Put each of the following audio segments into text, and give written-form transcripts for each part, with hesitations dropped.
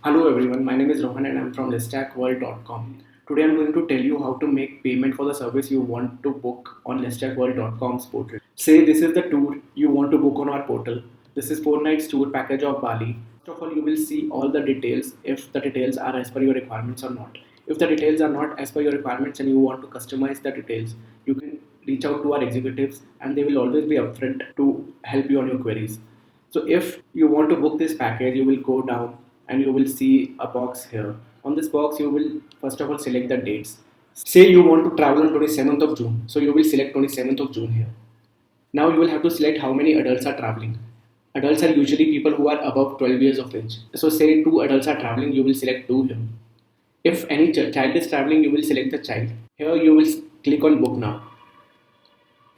Hello everyone, my name is Rohan and I'm from Lestacworld.com. Today I'm going to tell you how to make payment for the service you want to book on Lestacworld.com's portal. Say this is the tour you want to book on our portal. This is 4 nights tour package of Bali. First of all, you will see all the details if the details are as per your requirements or not. If the details are not as per your requirements and you want to customize the details, you can reach out to our executives and they will always be upfront to help you on your queries. So if you want to book this package, you will go down and you will see a box here. On this box, you will first of all select the dates. Say you want to travel on 27th of June. So you will select 27th of June here. Now you will have to select how many adults are traveling. Adults are usually people who are above 12 years of age. So say two adults are traveling, you will select two here. If any child is traveling, you will select the child. Here you will click on book now.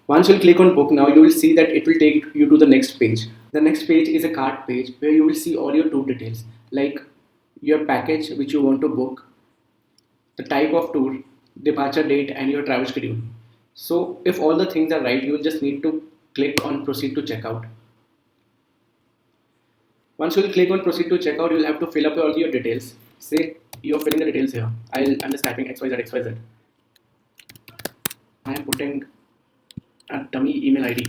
Once you click on book now, you will see that it will take you to the next page. The next page is a cart page where you will see all your tour details like your package which you want to book, the type of tour, departure date, and your travel schedule. So, if all the things are right, you will just need to click on proceed to checkout. Once you will click on proceed to checkout, you will have to fill up all your details. Say you're filling the details here. I'm just typing XYZ. I am putting a dummy email ID.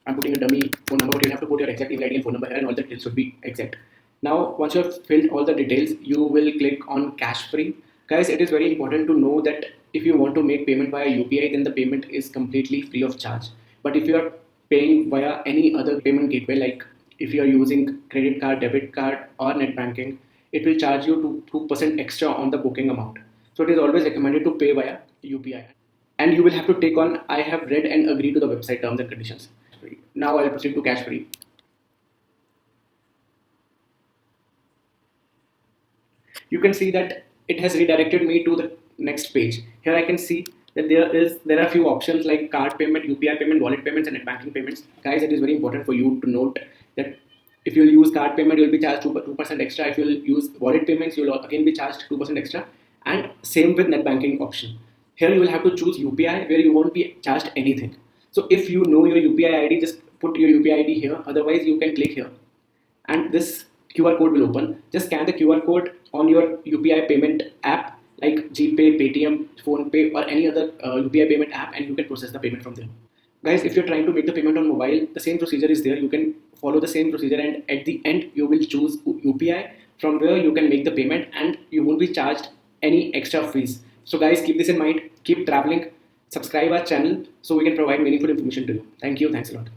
I'm putting a dummy phone number, but you have to put your exact email ID and phone number here, and all the details should be exact. Now, once you have filled all the details, you will click on cash free. Guys, it is very important to know that if you want to make payment via UPI, then the payment is completely free of charge. But if you are paying via any other payment gateway, like if you are using credit card, debit card, or net banking, it will charge you 2% extra on the booking amount. So it is always recommended to pay via UPI. And you will have to take on I have read and agree to the website terms and conditions. Now I'll proceed to cash free. You can see that it has redirected me to the next page. Here I can see that there are few options like card payment, UPI payment, wallet payments, and net banking payments. Guys, it is very important for you to note that if you use card payment, you'll be charged 2% extra. If you'll use wallet payments, you'll again be charged 2% extra. And same with net banking option. Here you will have to choose UPI where you won't be charged anything. So if you know your UPI ID, just put your UPI ID here. Otherwise, you can click here and this QR code will open. Just scan the QR code on your UPI payment app like GPay, Paytm, PhonePe, or any other UPI payment app, and you can process the payment from there. Guys, if you're trying to make the payment on mobile, the same procedure is there. You can follow the same procedure, and at the end, you will choose UPI from where you can make the payment and you won't be charged any extra fees. So, guys, keep this in mind. Keep traveling. Subscribe our channel so we can provide meaningful information to you. Thank you. Thanks a lot.